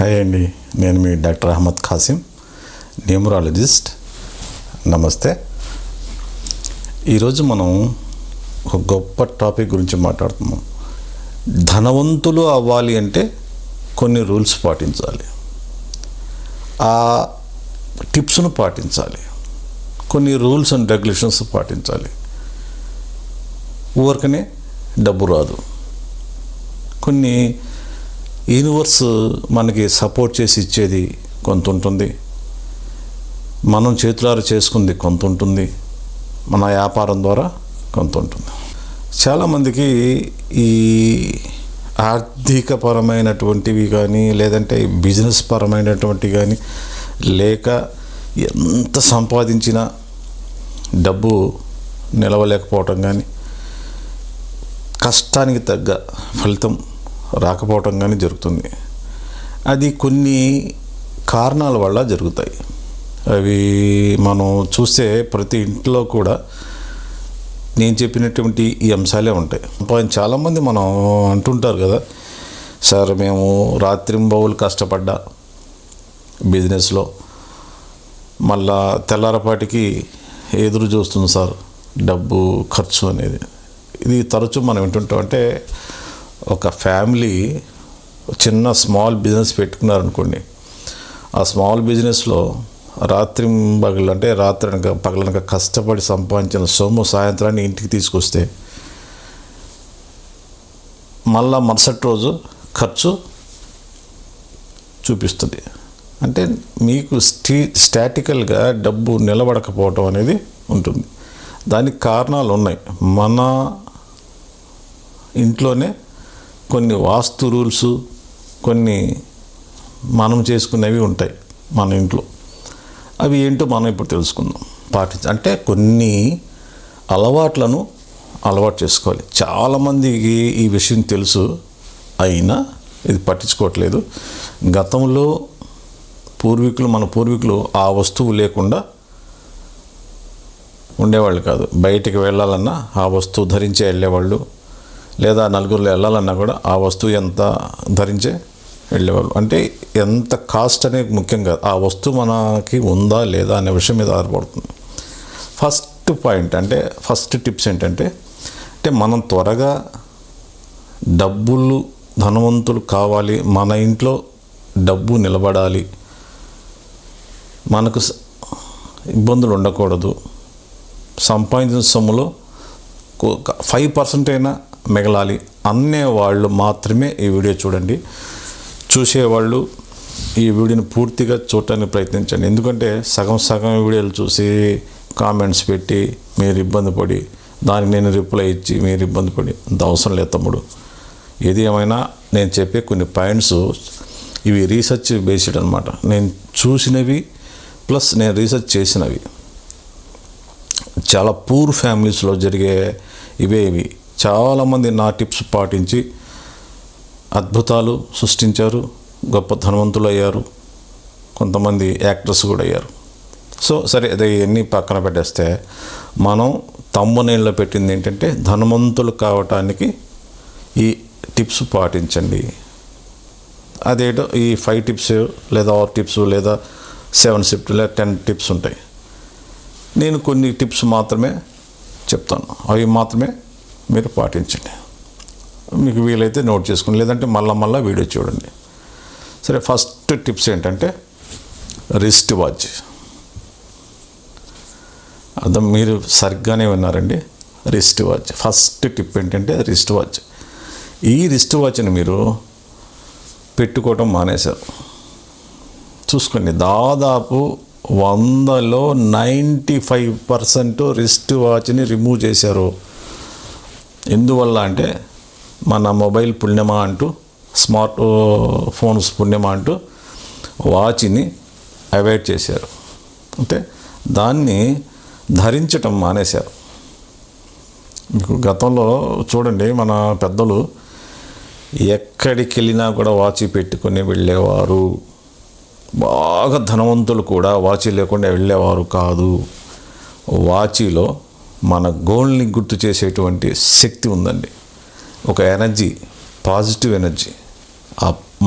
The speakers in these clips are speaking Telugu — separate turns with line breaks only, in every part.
హాయ్ అండి, నేను మీ డాక్టర్ అహ్మద్ ఖాసిం, న్యూమరాలజిస్ట్. నమస్తే. ఈరోజు మనం ఒక గొప్ప టాపిక్ గురించి మాట్లాడుతున్నాం. ధనవంతులు అవ్వాలి అంటే కొన్ని రూల్స్ పాటించాలి, ఆ టిప్స్ను పాటించాలి, కొన్ని రూల్స్ అండ్ రెగ్యులేషన్స్ పాటించాలి. ఊరికనే డబ్బు రాదు. కొన్ని యూనివర్స్ మనకి సపోర్ట్ చేసి ఇచ్చేది కొంత ఉంటుంది, మనం చేతులారా చేసుకుంది కొంత ఉంటుంది, మన వ్యాపారం ద్వారా కొంత ఉంటుంది. చాలామందికి ఈ ఆర్థికపరమైనటువంటివి కానీ లేదంటే బిజినెస్ పరమైనటువంటివి కానీ లేక ఎంత సంపాదించినా డబ్బు నిలవలేకపోవటం కానీ కష్టానికి తగ్గ ఫలితం రాకపోవటం కానీ జరుగుతుంది. అది కొన్ని కారణాల వల్ల జరుగుతాయి. అవి మనం చూస్తే ప్రతి ఇంట్లో కూడా నేను చెప్పినటువంటి ఈ అంశాలే ఉంటాయి. చాలామంది మనం అంటుంటారు కదా, సార్ మేము రాత్రింబవళ్ళు కష్టపడ్డా బిజినెస్లో, మళ్ళా తెల్లారపాటికి ఎదురు చూస్తుంది సార్ డబ్బు ఖర్చు అనేది. ఇది తరచూ మనం వింటుంటాం. అంటే ఒక ఫ్యామిలీ చిన్న స్మాల్ బిజినెస్ పెట్టుకున్నారనుకోండి, ఆ స్మాల్ బిజినెస్లో రాత్రింబగళ్ళు అంటే రాత్రి పగలనక కష్టపడి సంపాదించిన సొమ్ము సాయంత్రాన్ని ఇంటికి తీసుకొస్తే మళ్ళా మరుసటి రోజు ఖర్చు చూపిస్తుంది. అంటే మీకు స్టాటికల్గా డబ్బు నిలబడకపోవటం అనేది ఉంటుంది. దానికి కారణాలు ఉన్నాయి. మన ఇంట్లోనే కొన్ని వాస్తు రూల్స్, కొన్ని మనం చేసుకునేవి ఉంటాయి మన ఇంట్లో. అవి ఏంటో మనం ఇప్పుడు తెలుసుకుందాం. అంటే కొన్ని అలవాట్లను అలవాటు చేసుకోవాలి. చాలామందికి ఈ విషయం తెలుసు, అయినా ఇది పట్టించుకోవట్లేదు. గతంలో మన పూర్వీకులు ఆ వస్తువు లేకుండా ఉండేవాళ్ళు కాదు. బయటికి వెళ్ళాలన్నా ఆ వస్తువు ధరించే వెళ్ళేవాళ్ళు, లేదా నలుగురిలో వెళ్ళాలన్నా కూడా ఆ వస్తువు ఎంత ధరించే వెళ్ళేవాళ్ళు. అంటే ఎంత కాస్ట్ అనేది ముఖ్యం కాదు, ఆ వస్తువు మనకి ఉందా లేదా అనే విషయం మీద ఆధారపడుతుంది. ఫస్ట్ పాయింట్ అంటే ఫస్ట్ టిప్స్ ఏంటంటే మనం త్వరగా ధనవంతులు కావాలి, మన ఇంట్లో డబ్బు నిలబడాలి, మనకు ఇబ్బందులు ఉండకూడదు, సంపాదించిన సొమ్ములో 5% అయినా మిగలాలి అనేవాళ్ళు మాత్రమే ఈ వీడియో చూడండి. చూసేవాళ్ళు ఈ వీడియోని పూర్తిగా చూడటానికి ప్రయత్నించండి. ఎందుకంటే సగం వీడియోలు చూసి కామెంట్స్ పెట్టి మీరు ఇబ్బంది పడి దానికి నేను రిప్లై ఇచ్చి మీరు ఇబ్బంది పడి అంత అవసరం లేదు తమ్ముడు. ఏది ఏమైనా నేను చెప్పే కొన్ని పాయింట్స్ ఇవి రీసెర్చ్ బేస్డ్ అనమాట. నేను చూసినవి ప్లస్ నేను రీసెర్చ్ చేసినవి. చాలా పూర్ ఫ్యామిలీస్లో జరిగే ఇవి చాలామంది నా టిప్స్ పాటించి అద్భుతాలు సృష్టించారు, గొప్ప ధనవంతులు అయ్యారు, కొంతమంది యాక్టర్స్ కూడా అయ్యారు. సరే అది ఇవన్నీ పక్కన పెట్టేస్తే మనం తమ్మునేళ్ళలో పెట్టింది ఏంటంటే ధనవంతులు కావటానికి ఈ టిప్స్ పాటించండి. అదేటో ఈ 5 టిప్స్ లేదా 6 టిప్స్ లేదా 7 టిప్స్ లేదా 10 టిప్స్ ఉంటాయి. నేను కొన్ని టిప్స్ మాత్రమే చెప్తాను, అవి మాత్రమే మీరు పాటించండి. మీకు వీలైతే నోట్ చేసుకోండి, లేదంటే మళ్ళా వీడియో చూడండి. సరే, ఫస్ట్ టిప్స్ ఏంటంటే రిస్ట్ వాచ్. అర్థం మీరు సరిగ్గానే విన్నారండి, రిస్ట్ వాచ్. ఫస్ట్ టిప్ ఏంటంటే రిస్ట్ వాచ్. ఈ రిస్ట్ వాచ్ని మీరు పెట్టుకోవటం మానేశారు. చూసుకోండి, దాదాపు 100లో 95% రిస్ట్ వాచ్ని రిమూవ్ చేశారు. ఎందువల్ల అంటే మన మొబైల్ పుణ్యమా అంటూ, స్మార్ట్ ఫోన్స్ పుణ్యమా అంటూ వాచ్ని అవాయిడ్ చేశారు. అంటే దాన్ని ధరించటం మానేశారు. మీకు గతంలో చూడండి, మన పెద్దలు ఎక్కడికి వెళ్ళినా కూడా వాచ్ పెట్టుకొని వెళ్ళేవారు. బాగా ధనవంతులు కూడా వాచ్ లేకుండా వెళ్ళేవారు కాదు. వాచిలో మన గోల్ని గుర్తు చేసేటువంటి శక్తి ఉందండి. ఒక ఎనర్జీ, పాజిటివ్ ఎనర్జీ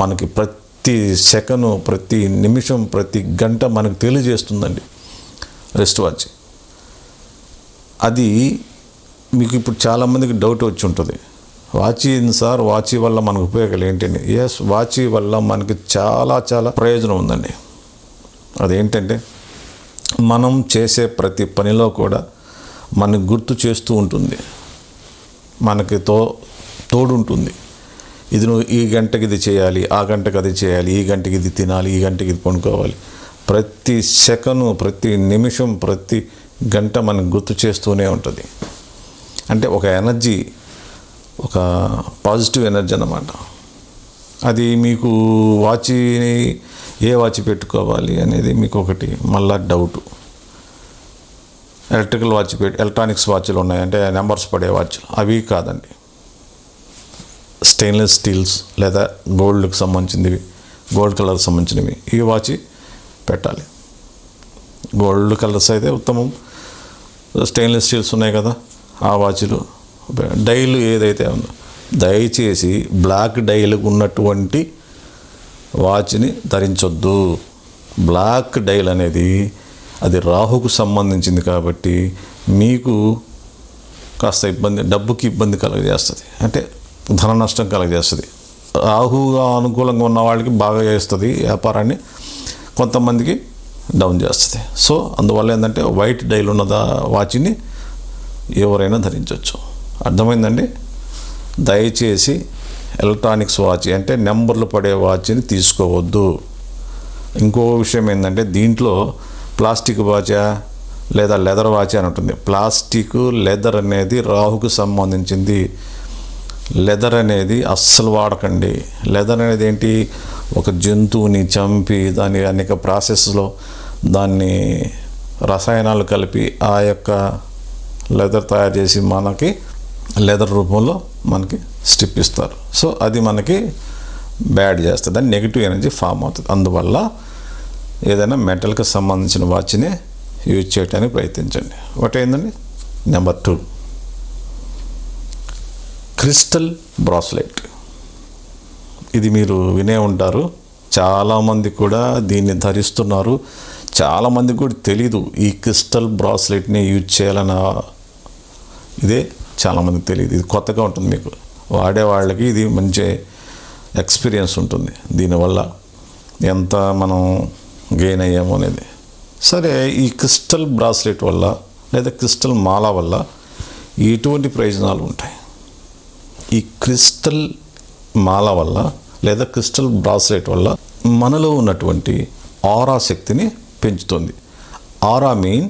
మనకి ప్రతి ప్రతి సెకను, ప్రతి నిమిషం, ప్రతి గంట మనకు తెలియజేస్తుందండి రిస్ట్ వాచ్. అది మీకు ఇప్పుడు చాలామందికి డౌట్ వచ్చి ఉంటుంది, వాచ్ ఏంది సార్, వాచ్ వల్ల మనకు ఉపయోగాలు ఏంటండి? ఎస్, వాచ్ వల్ల మనకి చాలా చాలా ప్రయోజనం ఉందండి. అదేంటంటే మనం చేసే ప్రతి పనిలో కూడా మనకు గుర్తు చేస్తూ ఉంటుంది, మనకి తోడుంటుంది. ఇది నువ్వు ఈ గంటకి ఇది చేయాలి, ఆ గంటకి అది చేయాలి, ఈ గంటకి ఇది తినాలి, ఈ గంటకి ఇది కొనుక్కోవాలి. ప్రతి సెకను, ప్రతి నిమిషం, ప్రతి గంట మనకు గుర్తు చేస్తూనే ఉంటుంది. అంటే ఒక ఎనర్జీ, ఒక పాజిటివ్ ఎనర్జీ అన్నమాట. అది మీకు ఏ వాచ్ పెట్టుకోవాలి అనేది మీకు ఒకటి మళ్ళా డౌటు. ఎలక్ట్రానిక్స్ వాచ్లు ఉన్నాయి, అంటే నెంబర్స్ పడే వాచ్లు, అవి కాదండి. స్టెయిన్లెస్ స్టీల్స్ లేదా గోల్డ్కి సంబంధించినవి, గోల్డ్ కలర్ సంబంధించినవి ఈ వాచ్ పెట్టాలి. గోల్డ్ కలర్స్ అయితే ఉత్తమం. స్టెయిన్లెస్ స్టీల్స్ ఉన్నాయి కదా, ఆ వాచ్లు. డైలు ఏదైతే ఉందో దయచేసి బ్లాక్ డైలు ఉన్నటువంటి వాచ్ని ధరించొద్దు. బ్లాక్ డైల్ అనేది అది రాహుకు సంబంధించింది కాబట్టి మీకు కాస్త డబ్బుకి ఇబ్బంది కలుగజేస్తుంది, అంటే ధన నష్టం కలుగజేస్తుంది. రాహుగా అనుకూలంగా ఉన్న వాళ్ళకి బాగా చేస్తుంది వ్యాపారాన్ని, కొంతమందికి డౌన్ చేస్తుంది. సో అందువల్ల ఏంటంటే వైట్ డైల్ ఉన్న వాచ్ని ఎవరైనా ధరించవచ్చు. అర్థమైందండి? దయచేసి ఎలక్ట్రానిక్స్ వాచ్ అంటే నెంబర్లు పడే వాచ్ని తీసుకోవద్దు. ఇంకో విషయం ఏంటంటే దీంట్లో ప్లాస్టిక్ వాచా లేదా లెదర్ వాచ్ అని ఉంటుంది. ప్లాస్టిక్, లెదర్ అనేది రాహుకు సంబంధించింది. లెదర్ అనేది అస్సలు వాడకండి. లెదర్ అనేది ఏంటి, ఒక జంతువుని చంపి దాని అనేక ప్రాసెస్లో దాన్ని రసాయనాలు కలిపి ఆ యొక్క లెదర్ తయారు చేసి మనకి లెదర్ రూపంలో మనకి స్ట్రిప్ ఇస్తారు. సో అది మనకి బ్యాడ్ చేస్తుంది, దాన్ని నెగిటివ్ ఎనర్జీ ఫామ్ అవుతుంది. అందువల్ల ఏదైనా మెటల్కి సంబంధించిన వాచ్ని యూజ్ చేయడానికి ప్రయత్నించండి. ఒకటి ఏంటండి, నెంబర్ 2 క్రిస్టల్ బ్రాస్లెట్. ఇది మీరు వినే ఉంటారు, చాలామంది కూడా దీన్ని ధరిస్తున్నారు. చాలామందికి కూడా తెలీదు ఈ క్రిస్టల్ బ్రాస్లెట్ని యూజ్ చేయాలన్న ఇదే చాలామందికి తెలియదు. ఇది కొత్తగా ఉంటుంది మీకు. వాడేవాళ్ళకి ఇది మంచి ఎక్స్పీరియన్స్ ఉంటుంది, దీనివల్ల ఎంత మనం గెయిన్ అయ్యాము అనేది. సరే, ఈ క్రిస్టల్ బ్రాస్లెట్ వల్ల లేదా క్రిస్టల్ మాల వల్ల ఎటువంటి ప్రయోజనాలు ఉంటాయి? ఈ క్రిస్టల్ మాల వల్ల లేదా క్రిస్టల్ బ్రాస్లెట్ వల్ల మనలో ఉన్నటువంటి ఆరా శక్తిని పెంచుతుంది. ఆరా మీన్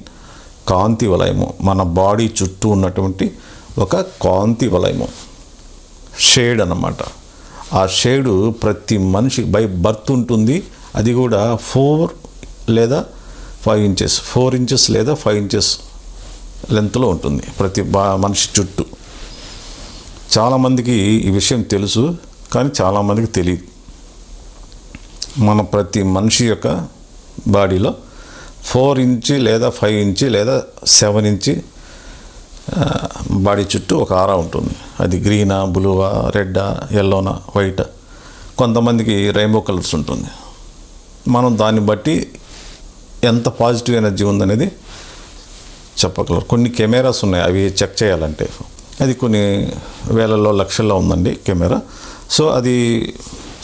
కాంతి వలయము, మన బాడీ చుట్టూ ఉన్నటువంటి ఒక కాంతి వలయము, షేడ్ అన్నమాట. ఆ షేడు ప్రతి మనిషికి బై బర్త్ ఉంటుంది. అది కూడా 4 లేదా 5 ఇంచెస్, 4 ఇంచెస్ లేదా 5 ఇంచెస్ లెంత్లో ఉంటుంది ప్రతి మనిషి చుట్టూ. చాలామందికి ఈ విషయం తెలుసు, కానీ చాలామందికి తెలియదు. మన ప్రతి మనిషి యొక్క బాడీలో 4 ఇంచి లేదా 5 ఇంచి లేదా 7 ఇంచి బాడీ చుట్టూ ఒక ఆరా ఉంటుంది. అది గ్రీనా, బ్లూవా, రెడ్డా, ఎల్లోనా, వైటా, కొంతమందికి రెయిన్బో కలర్స్ ఉంటుంది. మనం దాన్ని బట్టి ఎంత పాజిటివ్ ఎనర్జీ ఉందనేది చెప్పగలరు. కొన్ని కెమెరాస్ ఉన్నాయి, అవి చెక్ చేయాలంటే అది కొన్ని వేలలో లక్షల్లో ఉందండి కెమెరా. సో అది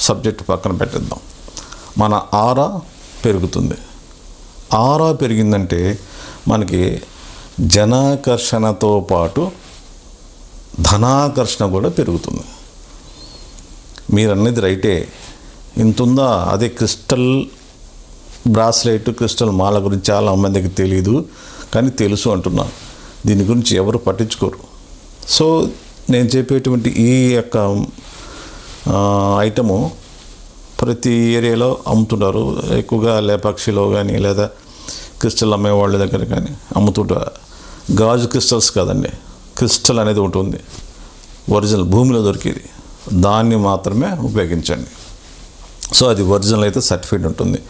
సబ్జెక్ట్ పక్కన పెట్టేద్దాం. మన ఆరా పెరుగుతుంది. ఆరా పెరిగిందంటే మనకి జనాకర్షణతో పాటు ధనాకర్షణ కూడా పెరుగుతుంది. మీరు అన్నది రైటే, ఇంతుందా? అదే క్రిస్టల్ బ్రాస్లెట్, క్రిస్టల్ మాల గురించి చాలామందికి తెలియదు, కానీ తెలుసు అంటున్నాను. దీని గురించి ఎవరు పట్టించుకోరు. సో నేను చెప్పేటువంటి ఈ యొక్క ఐటము ప్రతి ఏరియాలో అమ్ముతుంటారు. ఎక్కువగా లేపాక్షిలో కానీ లేదా క్రిస్టల్ అమ్మే వాళ్ళ దగ్గర కానీ అమ్ముతుంటారు. గాజు క్రిస్టల్స్ కాదండి, క్రిస్టల్ అనేది ఒకటి ఉంది, ఒరిజినల్ భూమిలో దొరికేది, దాన్ని మాత్రమే ఉపయోగించండి. సో అది ఒరిజినల్ అయితే సర్టిఫైడ్ ఉంటుంది.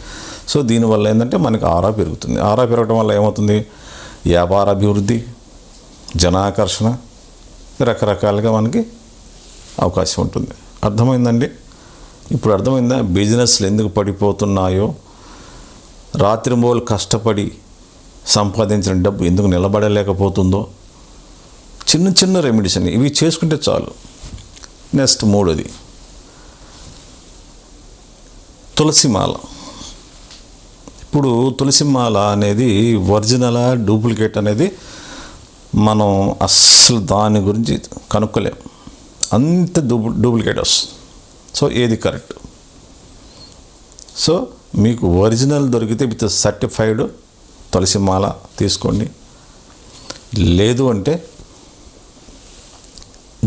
సో దీనివల్ల ఏంటంటే మనకి ఆరా పెరుగుతుంది. ఆరా పెరగడం వల్ల ఏమవుతుంది? వ్యాపార అభివృద్ధి, జనాకర్షణ, రకరకాలుగా మనకి అవకాశం ఉంటుంది. అర్థమైందండి? ఇప్పుడు అర్థమైందా బిజినెస్లు ఎందుకు పడిపోతున్నాయో, రాత్రింబోలు కష్టపడి సంపాదించిన డబ్బు ఎందుకు నిలబడలేకపోతుందో. చిన్న చిన్న రెమెడీస్ అని ఇవి చేసుకుంటే చాలు. నెక్స్ట్ మూడోది తులసిమాల. ఇప్పుడు తులసిమాల అనేది ఒరిజినలా డూప్లికేట్ అనేది మనం అస్సలు దాని గురించి కనుక్కోలేం, అంత డూప్లికేట్ వస్తుంది. సో ఏది కరెక్ట్? సో మీకు ఒరిజినల్ దొరికితే విత్ సర్టిఫైడ్ తులసిమాల తీసుకోండి. లేదు అంటే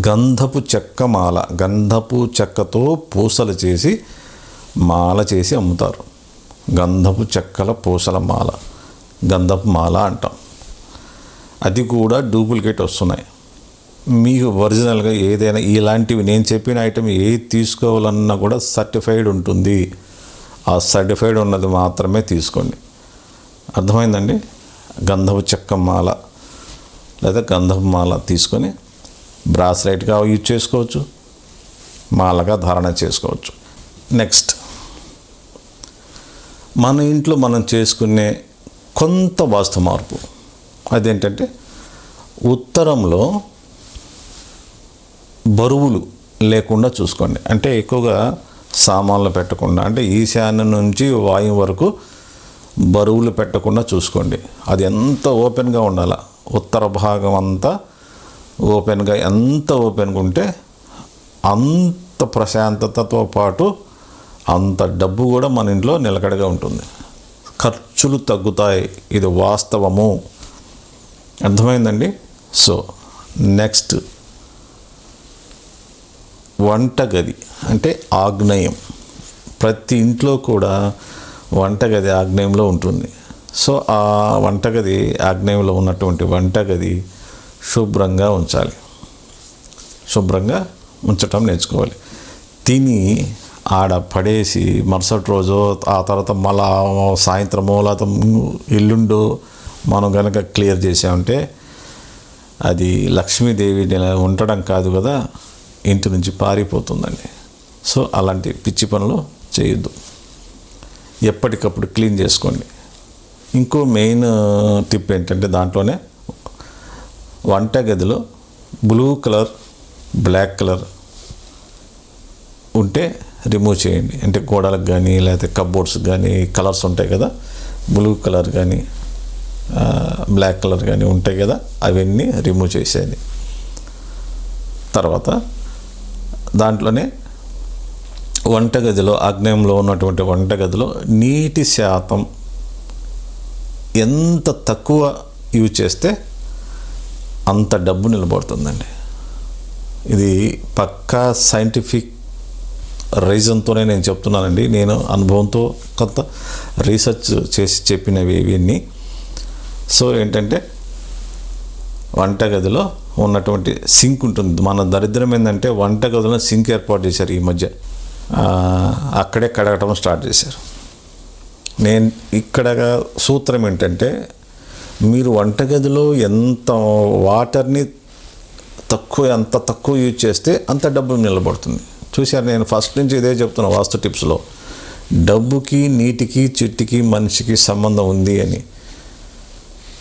గంధపు చెక్క మాల, గంధపు చెక్కతో పూసలు చేసి మాల చేసి అమ్ముతారు. గంధపు చెక్కల పూసల మాల, గంధపు మాల అంటాం. అది కూడా డూప్లికేట్ వస్తున్నాయి. మీకు ఒరిజినల్గా ఏదైనా ఇలాంటివి నేను చెప్పిన ఐటమ్ ఏది తీసుకోవాలన్నా కూడా సర్టిఫైడ్ ఉంటుంది. ఆ సర్టిఫైడ్ ఉన్నది మాత్రమే తీసుకోండి. అర్థమైందండి? గంధపు చెక్క మాల లేదా గంధపు మాల తీసుకొని బ్రాస్లైట్గా యూజ్ చేసుకోవచ్చు, మాలగా ధారణ చేసుకోవచ్చు. నెక్స్ట్ మన ఇంట్లో మనం చేసుకునే కొంత వాస్తు మార్పు అదేంటంటే ఉత్తరంలో బరువులు లేకుండా చూసుకోండి. అంటే ఎక్కువగా సామాన్లు పెట్టకుండా, అంటే ఈశాన్యం నుంచి వాయువు వరకు బరువులు పెట్టకుండా చూసుకోండి. అది ఎంత ఓపెన్గా ఉండాలా, ఉత్తర భాగం అంతా ఓపెన్గా, ఎంత ఓపెన్గా ఉంటే అంత ప్రశాంతతతో పాటు అంత డబ్బు కూడా మన ఇంట్లో నిలకడగా ఉంటుంది. ఖర్చులు తగ్గుతాయి. ఇది వాస్తవము. అర్థమైందండి? సో నెక్స్ట్ వంటగది అంటే ఆగ్నేయం. ప్రతి ఇంట్లో కూడా వంటగది ఆగ్నేయంలో ఉంటుంది. సో ఆ వంటగది ఆగ్నేయంలో ఉన్నటువంటి వంటగది శుభ్రంగా ఉంచాలి. శుభ్రంగా ఉంచటం నేర్చుకోవాలి. తిని ఆడ పడేసి మరుసటి రోజు ఆ తర్వాత మళ్ళా సాయంత్రమో లేకపోతే ఎల్లుండో మనం కనుక క్లియర్ చేసామంటే అది లక్ష్మీదేవి ఉండడం కాదు కదా, ఇంటి నుంచి పారిపోతుందండి. సో అలాంటి పిచ్చి పనులు చేయొద్దు. ఎప్పటికప్పుడు క్లీన్ చేసుకోండి. ఇంకో మెయిన్ టిప్ ఏంటంటే దాంట్లోనే వంటగదిలో బ్లూ కలర్, బ్లాక్ కలర్ ఉంటే రిమూవ్ చేయండి. అంటే గోడలకు కానీ లేకపోతే కప్బోర్డ్స్ కానీ కలర్స్ ఉంటాయి కదా, బ్లూ కలర్ కానీ బ్లాక్ కలర్ కానీ ఉంటాయి కదా, అవన్నీ రిమూవ్ చేసేయండి. తర్వాత దాంట్లోనే వంటగదిలో ఆగ్నేయంలో ఉన్నటువంటి వంటగదిలో నీటి శాతం ఎంత తక్కువ యూజ్ చేస్తే అంత డబ్బు నిలబడుతుందండి. ఇది పక్కా సైంటిఫిక్ రీజన్తోనే నేను చెప్తున్నానండి. నేను అనుభవంతో కొంత రీసెర్చ్ చేసి చెప్పినవి ఇవన్నీ. సో ఏంటంటే వంటగదిలో ఉన్నటువంటి సింక్ ఉంటుంది. మన దరిద్రం ఏంటంటే వంటగదిలో సింక్ ఏర్పాటు చేశారు ఈ మధ్య. అక్కడే కడగటం స్టార్ట్ చేశారు. నేను ఇక్కడ సూత్రం ఏంటంటే మీరు వంటగదిలో ఎంత వాటర్ని ఎంత తక్కువ యూజ్ చేస్తే అంత డబ్బు నిలబడుతుంది. చూశారు, నేను ఫస్ట్ నుంచి ఇదే చెప్తున్నా వాస్తు టిప్స్లో. డబ్బుకి, నీటికి, చెట్టుకి, మనిషికి సంబంధం ఉంది అని.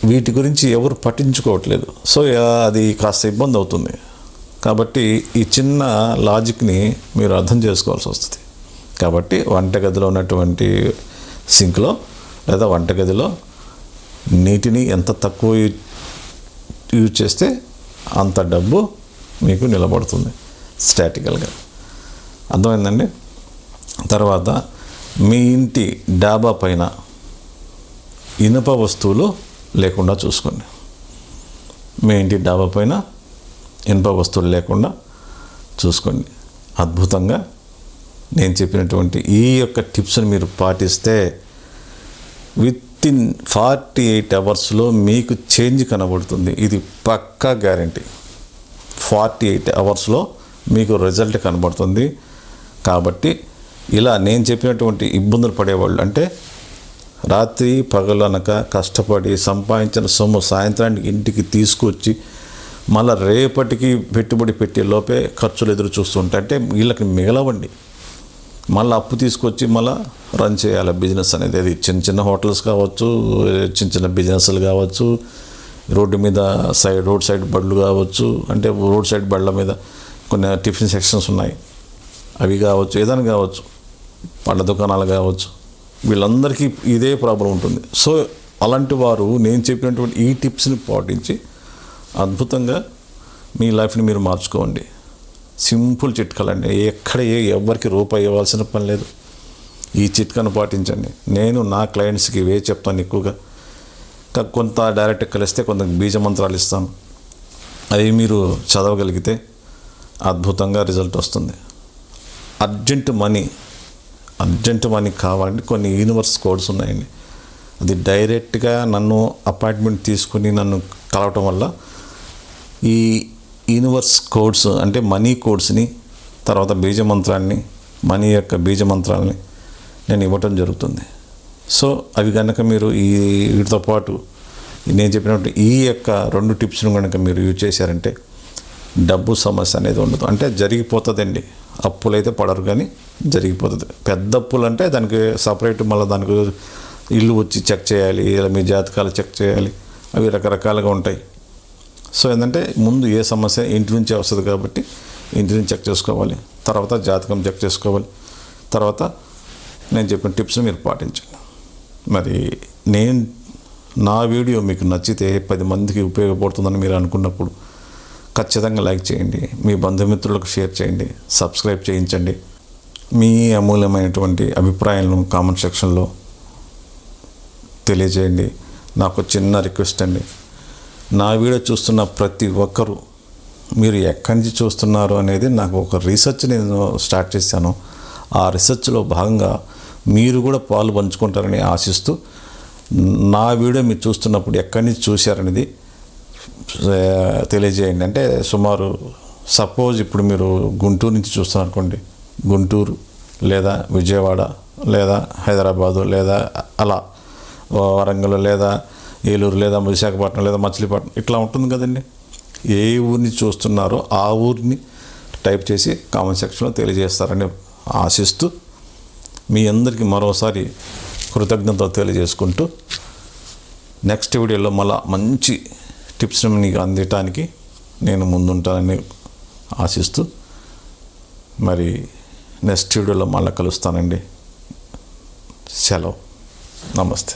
వీటి గురించి ఎవరు పట్టించుకోవట్లేదు. సో అది కాస్త ఇబ్బంది అవుతుంది. కాబట్టి ఈ చిన్న లాజిక్ని మీరు అర్థం చేసుకోవాల్సి వస్తుంది. కాబట్టి వంటగదిలో ఉన్నటువంటి సింక్లో లేదా వంటగదిలో నీటిని ఎంత తక్కువ యూజ్ చేస్తే అంత డబ్బు మీకు నిలబడుతుంది స్టాటికల్గా. అర్థమైందండి? తర్వాత మీ ఇంటి డాబా పైన ఇనుప వస్తువులు లేకుండా చూసుకోండి. మీ ఇంటి డాబా పైన ఇనుప వస్తువులు లేకుండా చూసుకోండి. అద్భుతంగా నేను చెప్పినటువంటి ఈ యొక్క టిప్స్ని మీరు పాటిస్తే వితిన్ 48 అవర్స్లో మీకు చేంజ్ కనబడుతుంది. ఇది పక్కా గ్యారంటీ. 48 అవర్స్లో మీకు రిజల్ట్ కనబడుతుంది. కాబట్టి ఇలా నేను చెప్పినటువంటి ఇబ్బందులు పడేవాళ్ళు, అంటే రాత్రి పగలనక కష్టపడి సంపాదించిన సొమ్ము సాయంత్రానికి ఇంటికి తీసుకొచ్చి మళ్ళీ రేపటికి పెట్టుబడి పెట్టే లోపే ఖర్చులు ఎదురు చూస్తుంటే అంటే వీళ్ళకి మిగలవండి. మళ్ళీ అప్పు తీసుకొచ్చి మళ్ళీ రన్ చేయాలి బిజినెస్ అనేది. అది చిన్న చిన్న హోటల్స్ కావచ్చు, చిన్న చిన్న బిజినెస్లు కావచ్చు, రోడ్డు మీద రోడ్ సైడ్ బళ్ళు కావచ్చు, అంటే రోడ్ సైడ్ బళ్ళ మీద కొన్ని టిఫిన్ సెక్షన్స్ ఉన్నాయి, అవి కావచ్చు, ఏదైనా కావచ్చు, పండ్ల దుకాణాలు కావచ్చు, వీళ్ళందరికీ ఇదే ప్రాబ్లం ఉంటుంది. సో అలాంటి వారు నేను చెప్పినటువంటి ఈ టిప్స్ని పాటించి అద్భుతంగా మీ లైఫ్ని మీరు మార్చుకోండి. సింపుల్ చిట్కాలండి, ఎక్కడ ఎవరికి రూపాయి ఇవ్వాల్సిన పని లేదు. ఈ చిట్కాను పాటించండి. నేను నా క్లయింట్స్కి ఇవే చెప్తాను ఎక్కువగా. కొంత డైరెక్ట్ కలిస్తే కొంత బీజ మంత్రాలు ఇస్తాను, అవి మీరు చదవగలిగితే అద్భుతంగా రిజల్ట్ వస్తుంది. అర్జెంట్ మనీ కావాలంటే కొన్ని యూనివర్స్ కోడ్స్ ఉన్నాయండి. అది డైరెక్ట్గా నన్ను అపాయింట్మెంట్ తీసుకుని నన్ను కలవటం వల్ల ఈ యూనివర్స్ కోడ్స్ అంటే మనీ కోడ్స్ని, తర్వాత బీజ మంత్రాన్ని, మనీ యొక్క బీజ మంత్రాలని నేను ఇవ్వటం జరుగుతుంది. సో అవి కనుక మీరు వీటితో పాటు నేను చెప్పినట్టు ఈ యొక్క 2 టిప్స్ను కనుక మీరు యూజ్ చేశారంటే డబ్బు సమస్య అనేది ఉండదు. అంటే జరిగిపోతుందండి. అప్పులైతే పడరు కానీ జరిగిపోతుంది. పెద్ద అప్పులు అంటే దానికి సపరేట్ మళ్ళీ దానికి ఇల్లు వచ్చి చెక్ చేయాలి, ఇలా మీ జాతకాలు చెక్ చేయాలి, అవి రకరకాలుగా ఉంటాయి. సో ఏంటంటే ముందు ఏ సమస్య ఇంటి నుంచే వస్తుంది కాబట్టి ఇంటి నుంచి చెక్ చేసుకోవాలి, తర్వాత జాతకం చెక్ చేసుకోవాలి, తర్వాత నేను చెప్పిన టిప్స్ని మీరు పాటించండి. మరి నా వీడియో మీకు నచ్చితే 10 మందికి ఉపయోగపడుతుందని మీరు అనుకున్నప్పుడు ఖచ్చితంగా లైక్ చేయండి, మీ బంధుమిత్రులకు షేర్ చేయండి, సబ్స్క్రైబ్ చేయించండి. మీ అమూల్యమైనటువంటి అభిప్రాయాలను కామెంట్ సెక్షన్లో తెలియజేయండి. నాకు చిన్న రిక్వెస్ట్ అండి, నా వీడియో చూస్తున్న ప్రతి ఒక్కరూ మీరు ఎక్కడి నుంచి చూస్తున్నారు అనేది నాకు ఒక రీసెర్చ్ నేను స్టార్ట్ చేశాను. ఆ రీసెర్చ్లో భాగంగా మీరు కూడా పాలు పంచుకుంటారని ఆశిస్తూ నా వీడియో మీరు చూస్తున్నప్పుడు ఎక్కడి నుంచి చూశారనేది తెలియజేయండి. అంటే సుమారు సపోజ్ ఇప్పుడు మీరు గుంటూరు నుంచి చూస్తున్నారు అనుకోండి, గుంటూరు లేదా విజయవాడ లేదా హైదరాబాదు లేదా అలా వరంగల్ లేదా ఏలూరు లేదా విశాఖపట్నం లేదా మచిలీపట్నం ఇట్లా ఉంటుంది కదండి. ఏ ఊరిని చూస్తున్నారో ఆ ఊరిని టైప్ చేసి కామెంట్ సెక్షన్లో తెలియజేస్తారని ఆశిస్తూ మీ అందరికీ మరోసారి కృతజ్ఞతలు తెలియజేసుకుంటూ నెక్స్ట్ వీడియోలో మళ్ళీ మంచి టిప్స్ని మీకు అందించడానికి నేను ముందుంటానని ఆశిస్తూ మరి నెక్స్ట్ వీడియోలో మళ్ళీ కలుస్తానండి. సెలవు. నమస్తే.